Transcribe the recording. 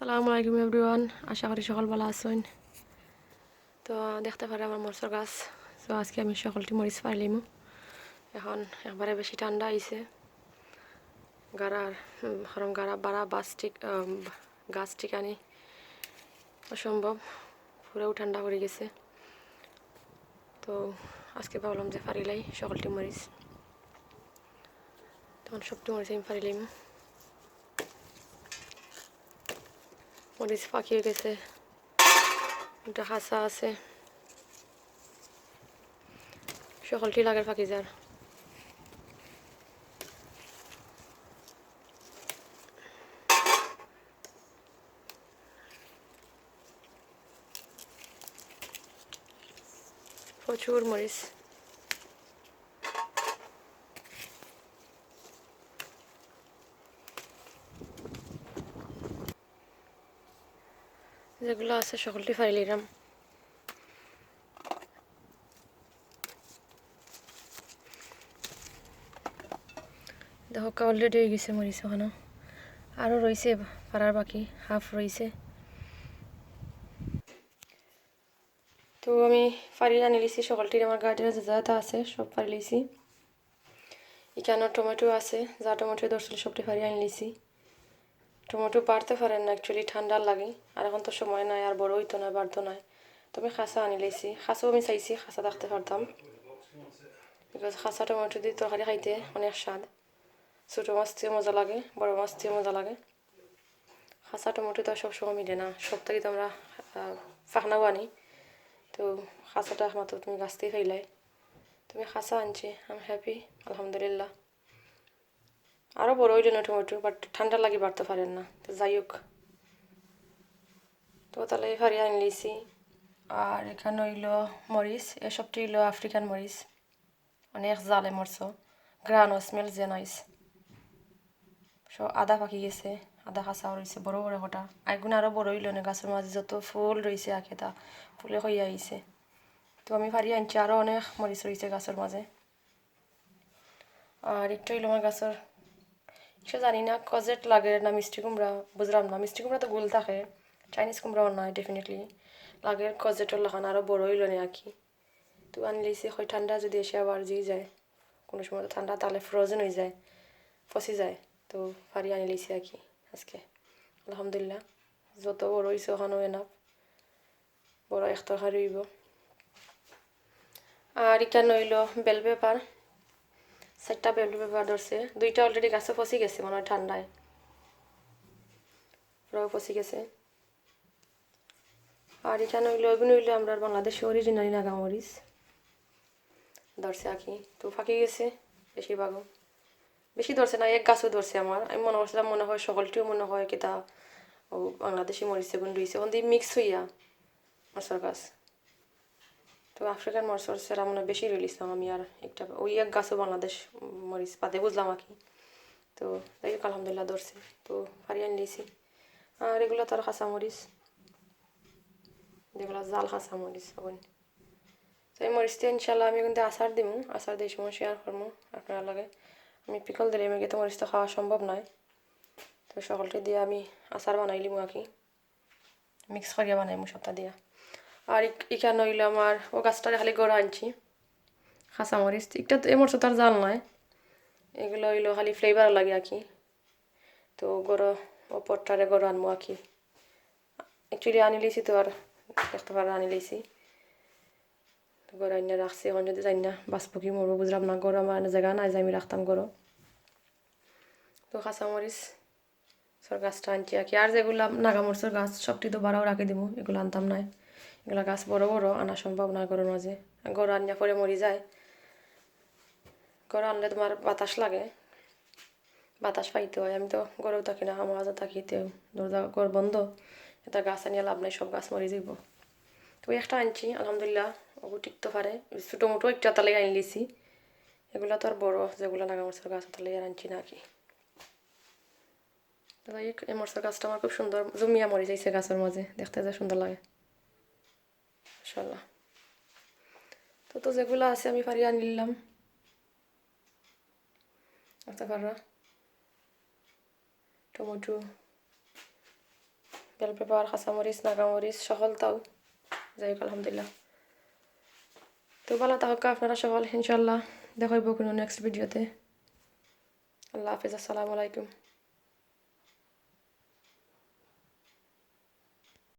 আসসালামু আলাইকুম এভরিওয়ান, আশা করি সকল ভালো আছেন। তো দেখতে পারে আমার মরচর গাছ। তো আজকে আমি সকলটি মরিচ পাইলিমু। এখন একবারে বেশি ঠান্ডা আইছে, গাড়ার হরম গাড়া বাড়া গাছ টিকানি অসম্ভব, পুরাও ঠান্ডা পড়ে গেছে। তো আজকে ভাবলাম যে ফারিলাই সকলটি মরিচ, তখন সবটি মরিচ আমি ফারিলাইমু। মরিচ পাকিয়ে গেছে, একটা হাসা আছে, সকলটি লাগের ফাঁকি যার। প্রচুর মরিচ, যেগুলো আছে সকলটি ফাইলিলাম। দেখো অলরেডি হয়ে গেছে মরিচ, ওখানে আরও রয়েছে পাড়ার বাকি হাফ রয়েছে। তো আমি ফাড়ি আনি লিছি সকলটির, আমার গার্ডেনে যা আছে সব ফাড়ি লিছি। এখানে টমেটো আছে, যা টমেটো ধরছিল সবটি ফাড়ি আনি লিছি। টমেটো পারতে পারেন না অ্যাকচুয়ালি, ঠান্ডার লাগে, আর এখন তো সময় নাই, আর বড় হইতো না, বাড়তো না। তো আমি খাসা আনি লিছি, খাসাও আমি চাইছি খাসা থাকতে পারতাম, বিকজ খাসা টমেটো দিয়ে তরকারি খাইতে অনেক স্বাদ। ছোটো মাছ দিয়ে মজা লাগে, বড় মাছ দিয়ে মজা লাগে। খাসা টমেটো তো সবসময় মিলে না, সব থেকে তো আমরা ফাঁকনাও আনি। তো খাসাটা একমাত্র তুমি গাছ থেকে ফেলাই, তুমি খাসা আনছি, আমি হ্যাপি আলহামদুলিল্লাহ। আরও বড় হইল না টমেটো, বাট ঠান্ডা লাগে বাড়তে পারেন না। তো যাই হোক, তো তাহলে ফারি আনি লিছি। আর এখানে হইল মরিচ, এসবটি হইল আফ্রিকান মরিচ, অনেক জালে মরছ, গ্রান স্মেল যে নাইস। সব আদা পাকি গেছে, আদা খাসাও রয়েছে বড় বড় কটা, আগুন আরও বড় হইল না, গাছের মাঝে যত ফুল রয়েছে আখেটা ফুলে হইয়া আইছে। তো আমি ফারি আনছি, আরও অনেক মরিচ রয়েছে গাছের মাঝে। আর একটু হইল আমার গাছের, সে জানি না কজেট লাগে না মিষ্টি কুমড়া, বুঝলাম না। মিষ্টি কুমড়া তো গোল থাকে, চাইনিজ কুমড়াও নয় ডেফিনেটলি, লাগে কজেটর লাগান আরও বড় হইল না আর কি। তো আনি লিছি, হয় ঠান্ডা যদি এসে আবার যেই যায়, কোনো সময় তো ঠান্ডা তাহলে ফ্রোজেন হয়ে যায়, ফসে যায়। তো ফারি আনি লিছি আর কি আজকে আলহামদুলিল্লাহ। যত বড় হয়েছে ওখানেও এনাফ, বড় এক তরকারি হইব। আর এখানে হইল বেল পেপার, 4টা বেল পেপার ধরছে, 2টা অলরেডি গাছে ফসি গেছে মনে হয় ঠান্ডায়, পুরো ফসি গেছে। আর এখানে হইলো এগুলো হইলো আমরা বাংলাদেশে অরিজিনালি নাগামরিচ ধরছে আঁকি। তো ফাঁকি গেছে বেশিরভাগও, বেশি ধরছে না, এক গাছও ধরছে আমার। আমি মনে করছিলাম মনে হয় সকলটিও মনে হয় কিতা ও বাংলাদেশি মরিচ এগুন রয়েছে, ওখান দিয়ে মিক্স হইয়া মরসর গাছ। তো আফ্রিকান মরসর সেরা মনে বেশি রইলিছিলাম আমি, আর একটা ওই এক গাছও বাংলাদেশ মরিচ পাতে বুঝলাম আঁকি। তো যাই হোক আলহামদুলিল্লাহ ধরছে, তো ফারি আনি লিছি। আর এগুলো তার কাঁচামরিচ, যেগুলো জাল কাঁচামরিচ ওগুন। তো এই মরিচটা ইনশাল্লাহ আমি কিন্তু আচার দিব, আচার দিয়ে সময় শেয়ার করবো আপনারা লাগে। আমি পিকল দিলে মেঘে তো মরিচটা খাওয়া সম্ভব নয়, তো সকলটি দিয়ে আমি আচার বানাইলিমু আর কি, মিক্স করিয়া বানাইমু সবটা দিয়া। আর এখানে হইলো আমার ও গাছটা খালি গড়া আনছি কাঁচামরিচ, একটা তো এমন তার জাল নয়, এগুলো হইলো খালি ফ্লেভার লাগে আর কি। তো গড়ো ওপরটারে গড়ো আনবো আর কি, অ্যাকচুয়ালি আনি লিছি তো, আর দেখতে পারে আনি লিছি গরো আইনা রাখছি। এখন যদি যাই না বাঁচবো কি মরবো বুঝলাম না, গরো আমার জায়গা নাই যে আমি রাখতাম গরো। তো কাঁচামরিচ সর গাছটা আনছি আর কি। আর যেগুলো নাগামরিচের গাছ সবটি তো বাড়াও রাখি দিব, এগুলো আনতাম নাই, এগুলো গাছ বড় বড় আনা সম্ভব নয় গরুর মাঝে, গরু আনিয়া পরে মরি যায়। গরু আনলে তোমার বাতাস লাগে, বাতাস পাইতে হয়। আমি তো গরু থাকি না, আমার মাঝে থাকিতে দরজা ঘর বন্ধ, এটা গাছ আনিয়া লাভ নাই, সব গাছ মরি যাব। তো একটা আনছি আলহামদুলিল্লাহ, ওগু টিকতে পারে। ছোটো মোটো একটা তালে আনি লিছি, এগুলো তো আর বড় যেগুলো নাগামরিচের গাছ তালে আর আনছি না কি। যাই হোক এই মরিচের গাছটা আমার খুব সুন্দর জমিয়া মরি যাইছে গাছের মাঝে, দেখতে যা সুন্দর লাগে মাশাআল্লাহ। তো যেগুলো আছে আমি পারি আনি নিলাম একটা পারা টমেটো, বেল পেপার কাঁচামরিচ নাগামরিচ সকল তাও যাই হোক আলহামদুলিল্লাহ। তো ভালো থাকুক আপনারা সকল, ইনশাল্লাহ দেখা হইব কোনো নেক্সট ভিডিওতে। আল্লাহ হাফিজ, আসসালামু আলাইকুম।